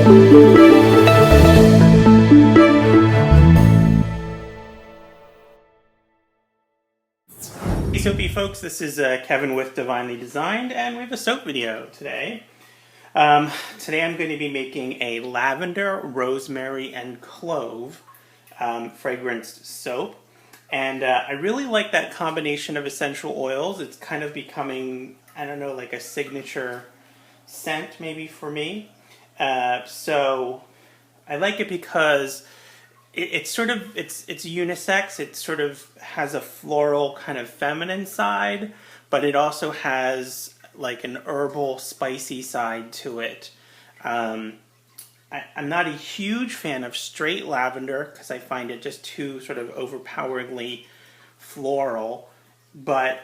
Hey soapy folks, this is Kevin with Divinely Designed, and we have a soap video today. Today I'm going to be making a lavender, rosemary, and clove fragranced soap. And I really like that combination of essential oils. It's kind of becoming, I don't know, like a signature scent maybe for me. So I like it because it's unisex. It sort of has a floral kind of feminine side, but it also has like an herbal spicy side to it. I'm not a huge fan of straight lavender because I find it just too sort of overpoweringly floral, but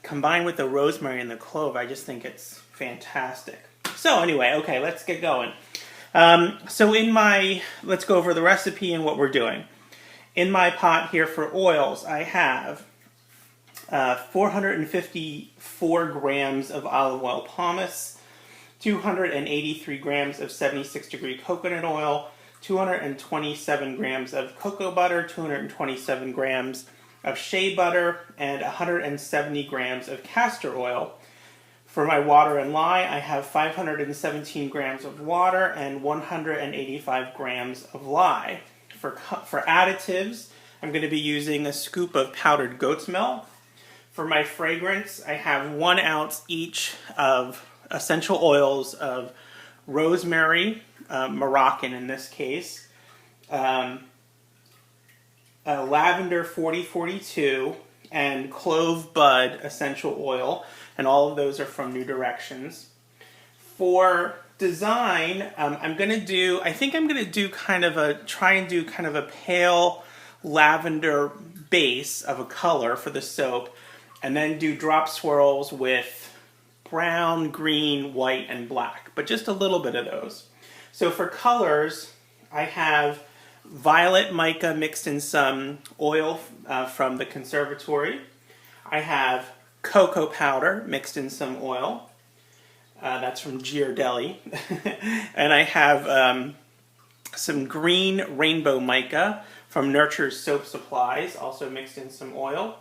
combined with the rosemary and the clove, I just think it's fantastic. So anyway, okay, let's get going. Let's go over the recipe and what we're doing. In my pot here for oils, I have 454 grams of olive oil pomace, 283 grams of 76-degree coconut oil, 227 grams of cocoa butter, 227 grams of shea butter, and 170 grams of castor oil. For my water and lye, I have 517 grams of water and 185 grams of lye. For additives, I'm going to be using a scoop of powdered goat's milk. For my fragrance, I have 1 ounce each of essential oils of rosemary, Moroccan in this case, lavender 4042, and clove bud essential oil, and all of those are from New Directions. For design, I think I'm going to do kind of a pale lavender base of a color for the soap, and then do drop swirls with brown, green, white, and black, but just a little bit of those. So for colors, I have violet mica mixed in some oil from the conservatory. I have cocoa powder mixed in some oil. That's from Ghirardelli. And I have some green rainbow mica from Nurture's Soap Supplies, also mixed in some oil.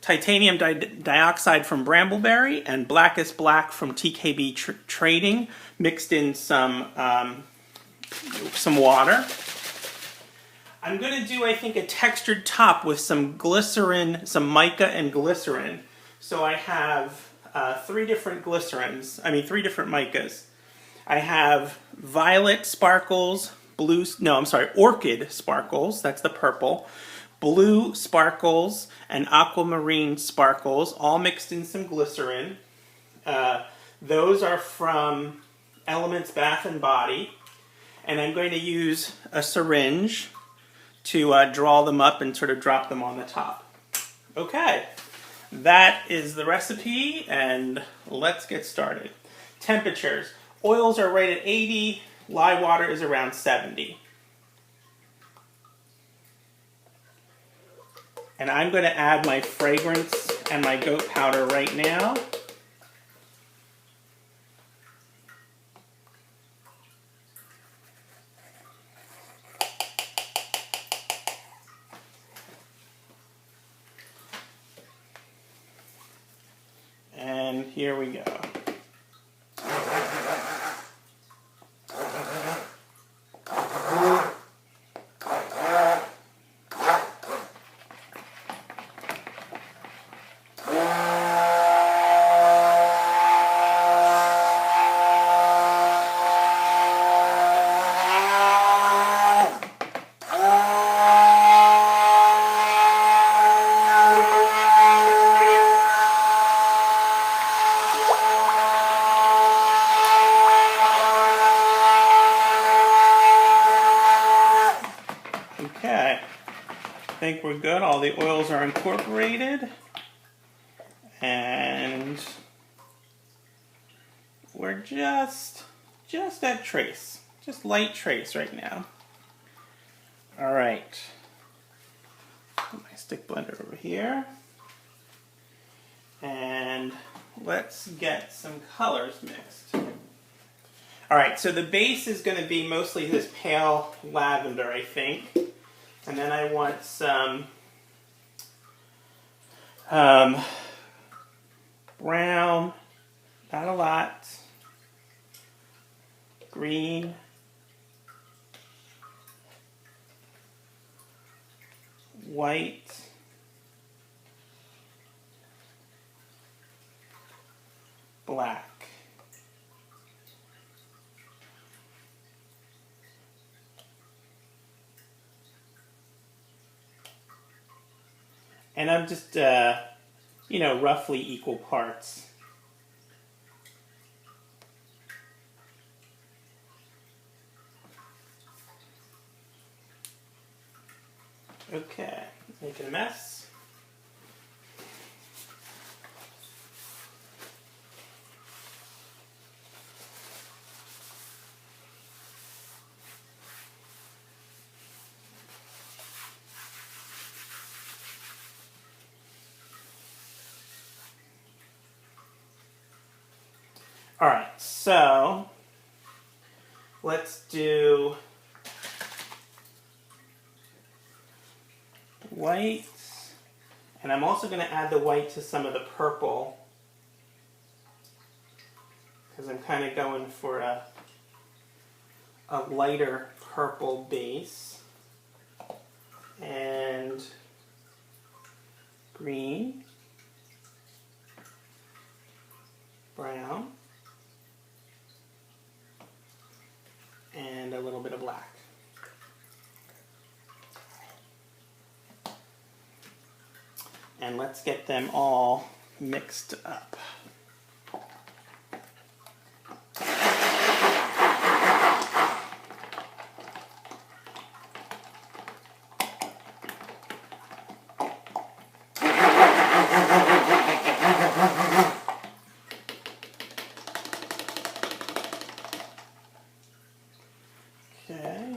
Titanium dioxide from Brambleberry and Blackest Black from TKB Trading, mixed in some water. I'm going to do, I think, a textured top with some glycerin, some mica and glycerin. So I have 3 different micas. I have violet sparkles, orchid sparkles, that's the purple, blue sparkles, and aquamarine sparkles, all mixed in some glycerin. Those are from Elements Bath and Body. And I'm going to use a syringe to draw them up and sort of drop them on the top. Okay, that is the recipe, and let's get started. Temperatures. Oils are right at 80, lye water is around 70. And I'm going to add my fragrance and my goat powder right now. And here we go. Okay, I think we're good. All the oils are incorporated, and we're just at trace, just light trace right now. All right, put my stick blender over here, and let's get some colors mixed. All right, so the base is going to be mostly this pale lavender, I think. And then I want some brown, not a lot, green, white, black. And I'm just, you know, roughly equal parts. Okay, making a mess. All right, so let's do white, and I'm also going to add the white to some of the purple because I'm kind of going for a lighter purple base, and green, brown, and a little bit of black. And let's get them all mixed up. Okay.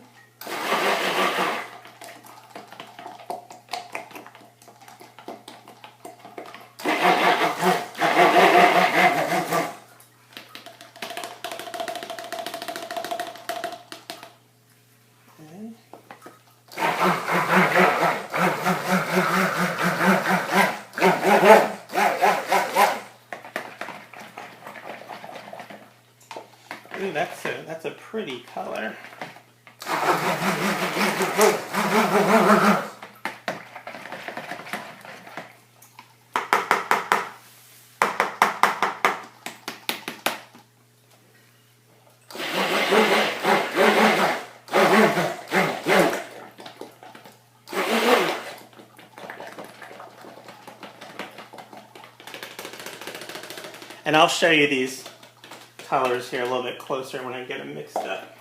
Ooh, that's a pretty color. And I'll show you these colors here a little bit closer when I get them mixed up.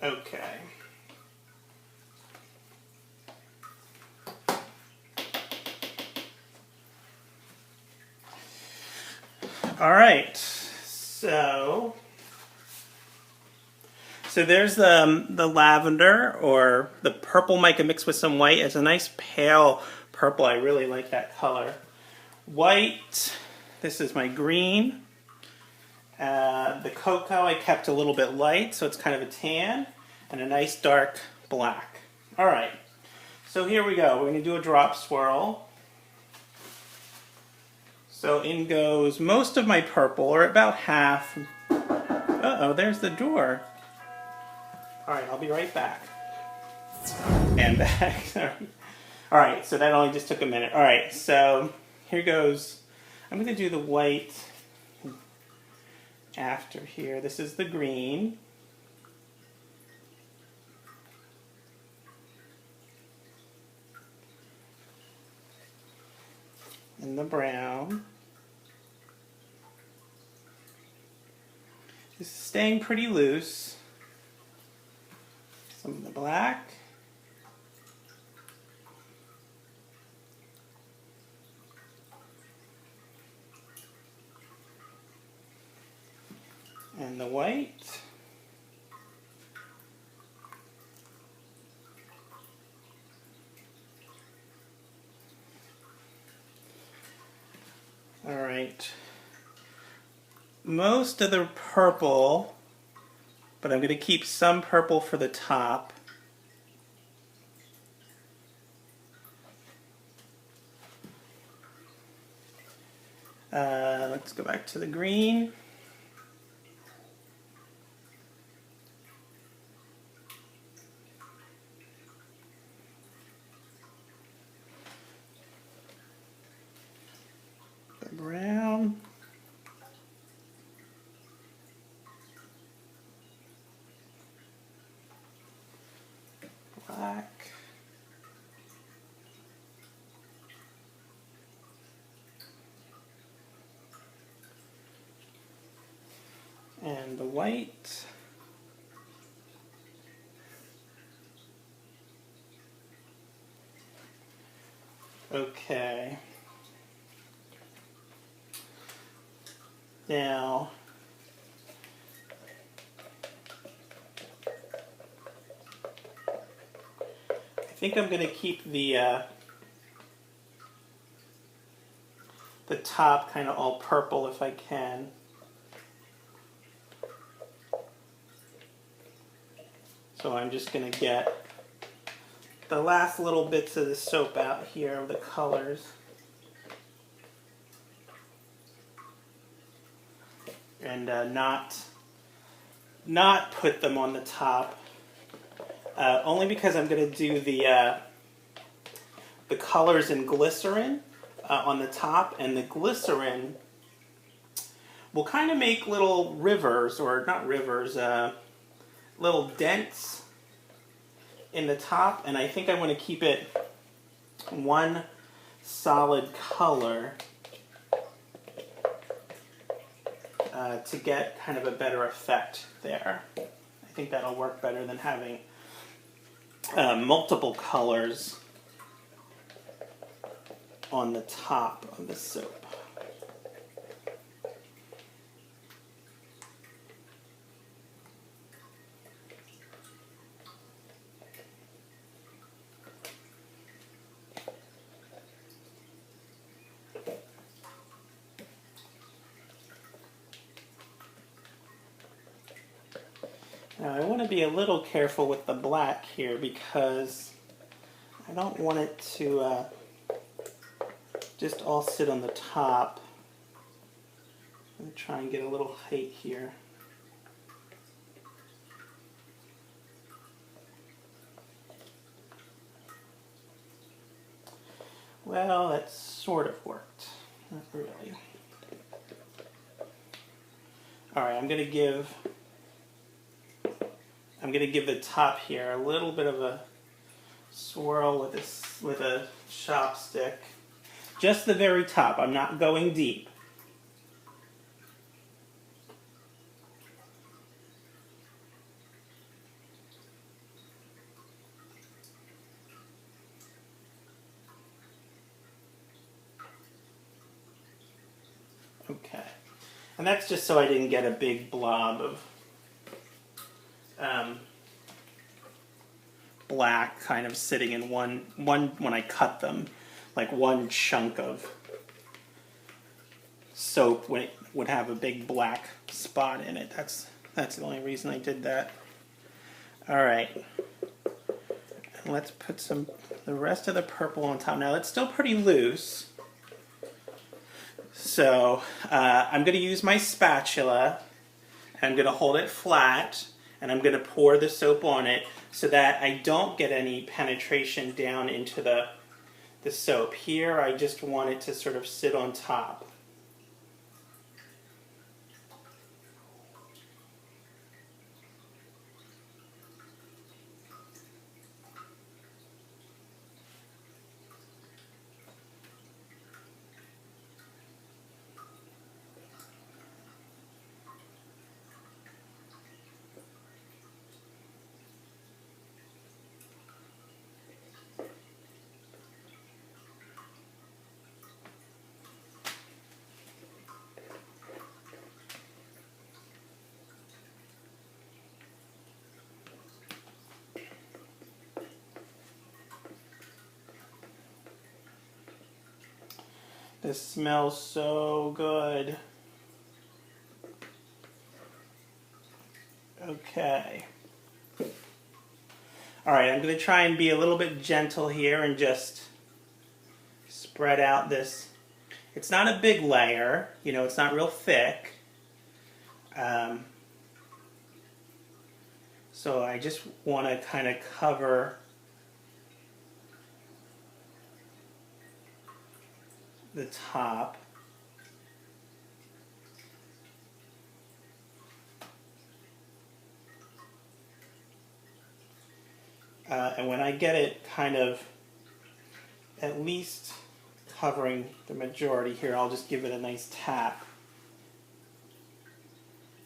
Okay. All right. So there's the lavender, or the purple mica mixed with some white. It's a nice pale purple. I really like that color. White. This is my green. The cocoa I kept a little bit light, so it's kind of a tan, and a nice dark black. All right. So here we go. We're going to do a drop swirl. So in goes most of my purple, or about half. Uh-oh, there's the door. All right, I'll be right back. And back. Sorry. All right, so that only just took a minute. All right, so here goes. I'm going to do the white after here. This is the green. And the brown. This is staying pretty loose. Some of the black. And the white. All right. Most of the purple, but I'm going to keep some purple for the top. Let's go back to the green. The brown. Black. And the white. Okay. Now, I think I'm going to keep the top kind of all purple if I can. So I'm just going to get the last little bits of the soap out here of the colors. And not put them on the top. Only because I'm going to do the colors in glycerin on the top, and the glycerin will kind of make little rivers, or not rivers, little dents in the top, and I think I want to keep it one solid color to get kind of a better effect there. I think that'll work better than having multiple colors on the top of the soap. Now I want to be a little careful with the black here because I don't want it to just all sit on the top. I'm going to try and get a little height here. Well, that sort of worked. Not really. Alright, I'm going to give the top here a little bit of a swirl with a chopstick. Just the very top. I'm not going deep. Okay. And that's just so I didn't get a big blob of black kind of sitting in one when I cut them, like one chunk of soap would have a big black spot in it. That's the only reason I did that. All right, and let's put the rest of the purple on top. Now it's still pretty loose, so I'm going to use my spatula. I'm going to hold it flat, and I'm going to pour the soap on it so that I don't get any penetration down into the soap. Here, I just want it to sort of sit on top. This smells so good. Okay. All right, I'm going to try and be a little bit gentle here and just spread out this. It's not a big layer, you know, it's not real thick. So I just want to kind of cover the top. And when I get it kind of at least covering the majority here, I'll just give it a nice tap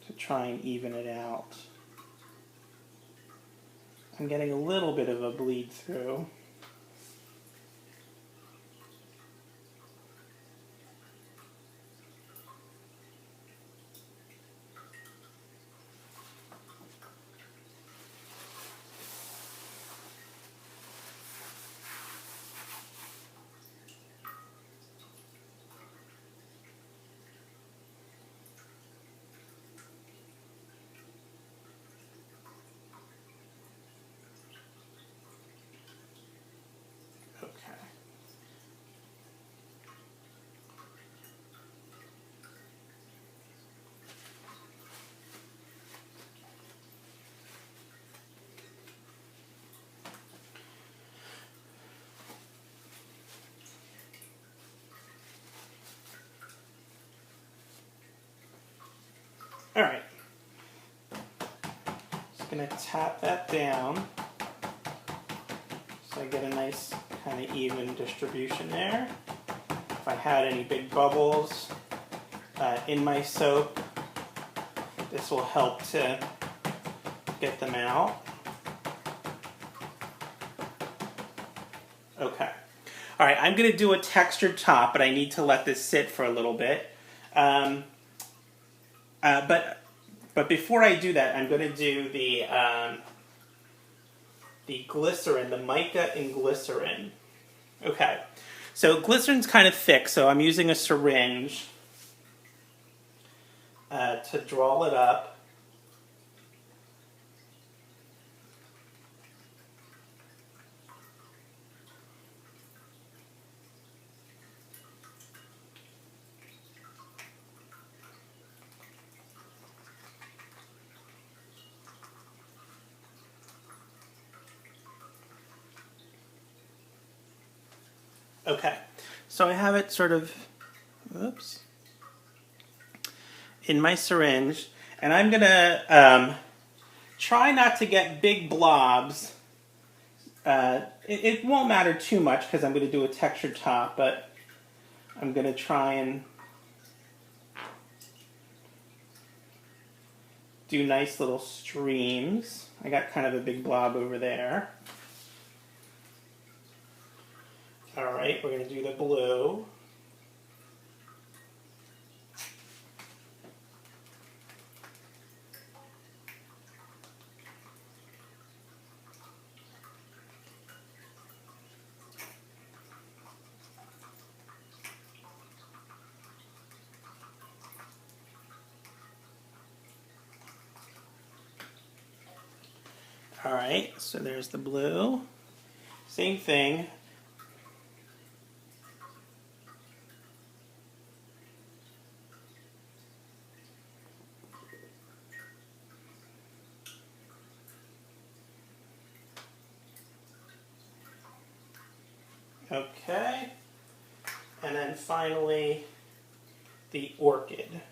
to try and even it out. I'm getting a little bit of a bleed through. All right, just gonna tap that down so I get a nice kind of even distribution there. If I had any big bubbles in my soap, this will help to get them out. Okay. All right, I'm gonna do a textured top, but I need to let this sit for a little bit. But before I do that, I'm going to do the glycerin, the mica in glycerin. Okay, so glycerin's kind of thick, so I'm using a syringe to draw it up. Okay, so I have it sort of, oops, in my syringe, and I'm gonna try not to get big blobs. It won't matter too much because I'm gonna do a textured top, but I'm gonna try and do nice little streams. I got kind of a big blob over there. All right, we're going to do the blue. All right, so there's the blue. Same thing. Okay, and then finally the orchid.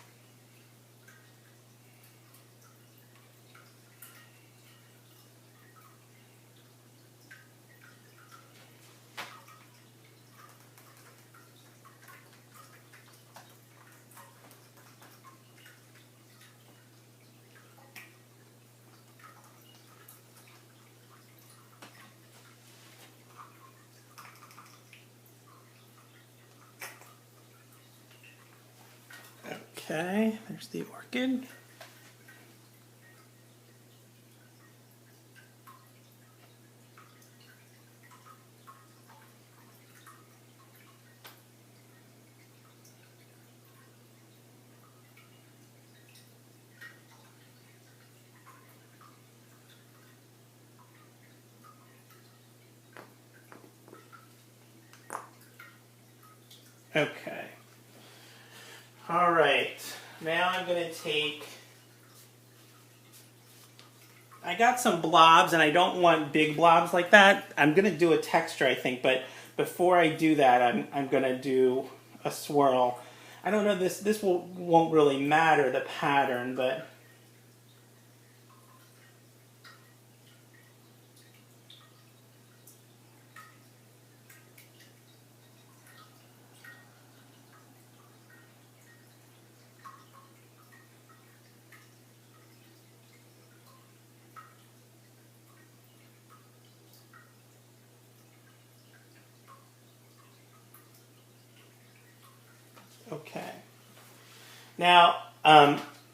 Okay, there's the orchid. Okay. All right. Now I'm going to take... I got some blobs, and I don't want big blobs like that. I'm going to do a texture, I think, but before I do that, I'm going to do a swirl. I don't know, this won't really matter, the pattern, but... Okay. Now,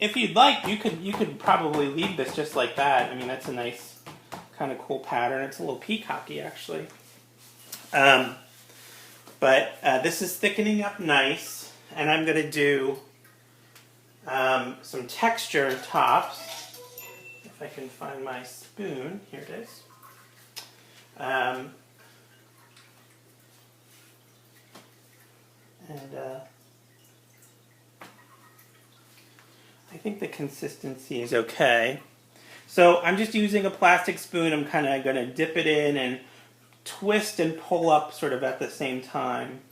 if you'd like, you could probably leave this just like that. I mean, that's a nice, kind of cool pattern. It's a little peacocky, actually. But this is thickening up nice, and I'm going to do some texture tops. If I can find my spoon, here it is. I think the consistency is okay. So I'm just using a plastic spoon. I'm kind of going to dip it in and twist and pull up sort of at the same time.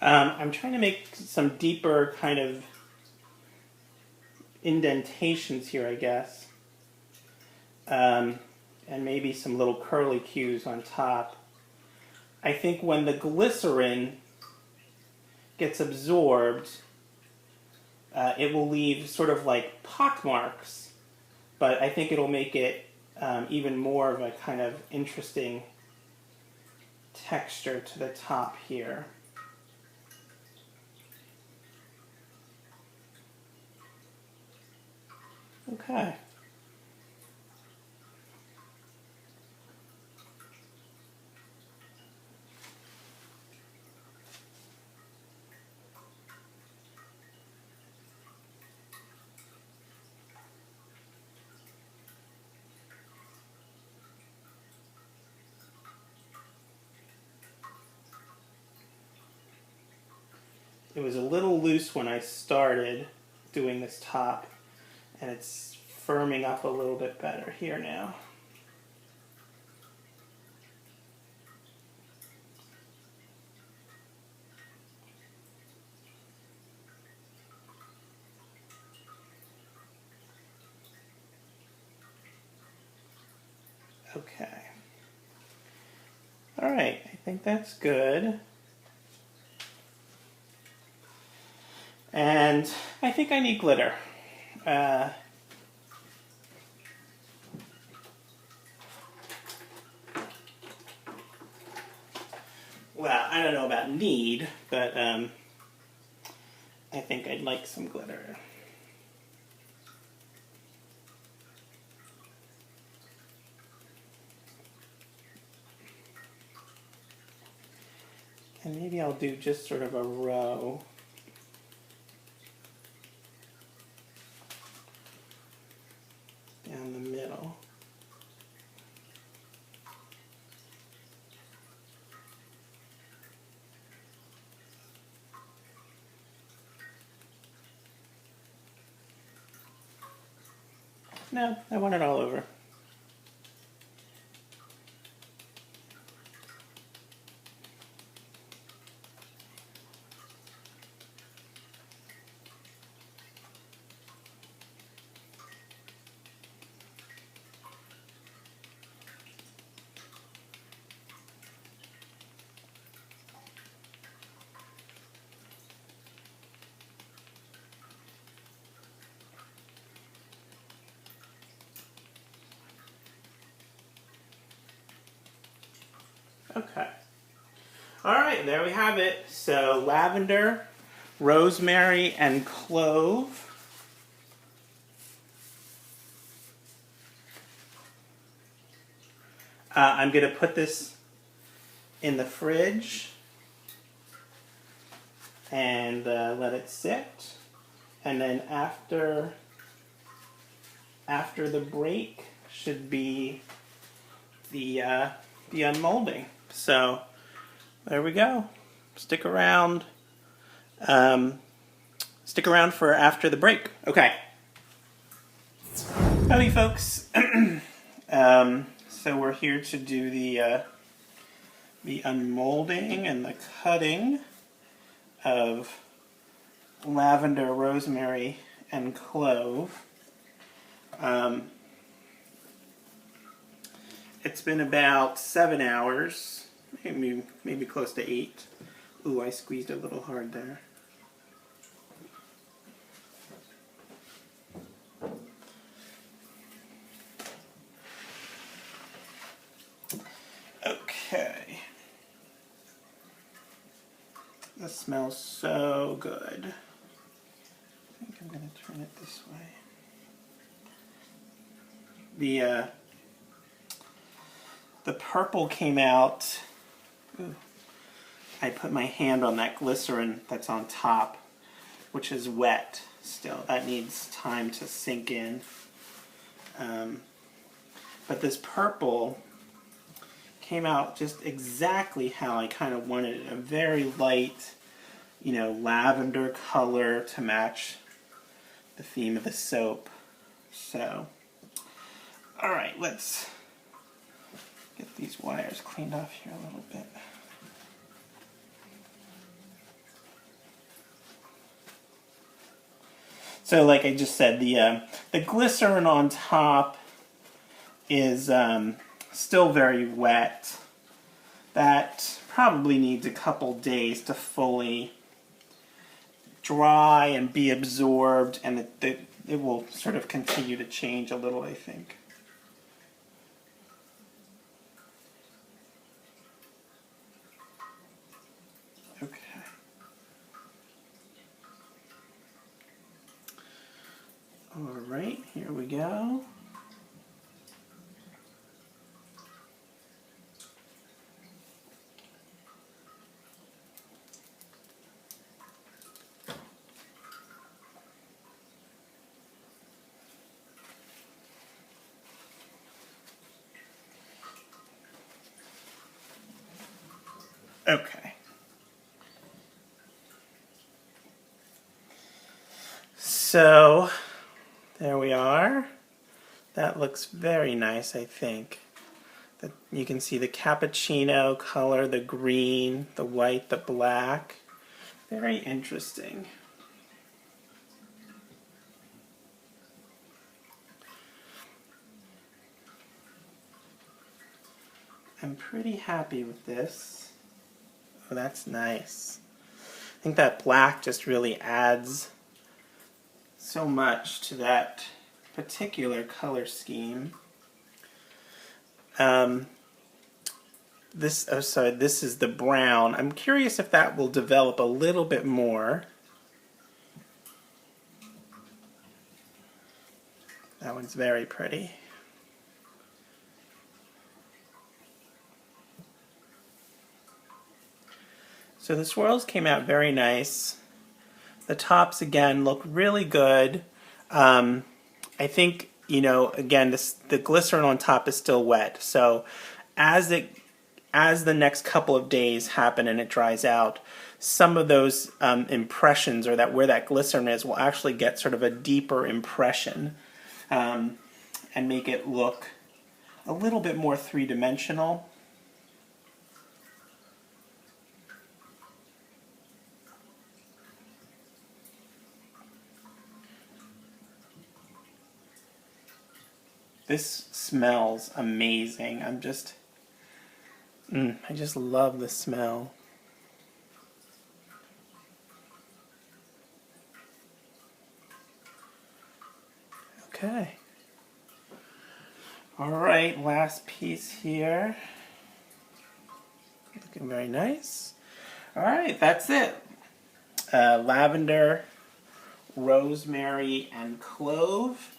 I'm trying to make some deeper kind of indentations here, I guess. And maybe some little curly cues on top. I think when the glycerin gets absorbed, it will leave sort of like pock marks, but I think it'll make it even more of a kind of interesting texture to the top here. Okay. It was a little loose when I started doing this top, and it's firming up a little bit better here now. Okay. All right, I think that's good. And I think I need glitter. Well, I don't know about need, but I think I'd like some glitter. And maybe I'll do just sort of a row. Down the middle. No, I want it all over. Okay. All right, there we have it. So lavender, rosemary, and clove. I'm going to put this in the fridge and let it sit. And then after the break should be the unmolding. So there we go. Stick around. Stick around for after the break. Okay. Howdy, folks. So we're here to do the unmolding and the cutting of lavender, rosemary, and clove. It's been about 7 hours, maybe close to 8. Ooh, I squeezed a little hard there. Okay. This smells so good. I think I'm going to turn it this way. The purple came out. Ooh, I put my hand on that glycerin that's on top, which is wet still. That needs time to sink in. But this purple came out just exactly how I kind of wanted it. A very light, lavender color to match the theme of the soap. So, all right, let's get these wires cleaned off here a little bit. So like I just said, the glycerin on top is still very wet. That probably needs a couple days to fully dry and be absorbed, and it will sort of continue to change a little, I think. Okay. All right, here we go. Okay. So, there we are. That looks very nice, I think. You can see the cappuccino color, the green, the white, the black. Very interesting. I'm pretty happy with this. Oh, that's nice. I think that black just really adds so much to that particular color scheme. This is the brown. I'm curious if that will develop a little bit more. That one's very pretty. So the swirls came out very nice. The tops again look really good. I think, you know, again, the glycerin on top is still wet. So as the next couple of days happen and it dries out, some of those impressions, or that where that glycerin is, will actually get sort of a deeper impression and make it look a little bit more three-dimensional. This smells amazing. I just love the smell. Okay. All right, last piece here. Looking very nice. All right, that's it. Lavender, rosemary, and clove.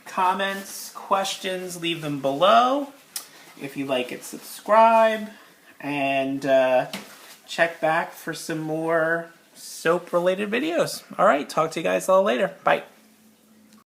Comments, questions, leave them below. If you like it, subscribe, and check back for some more soap-related videos. All right, talk to you guys all later. Bye.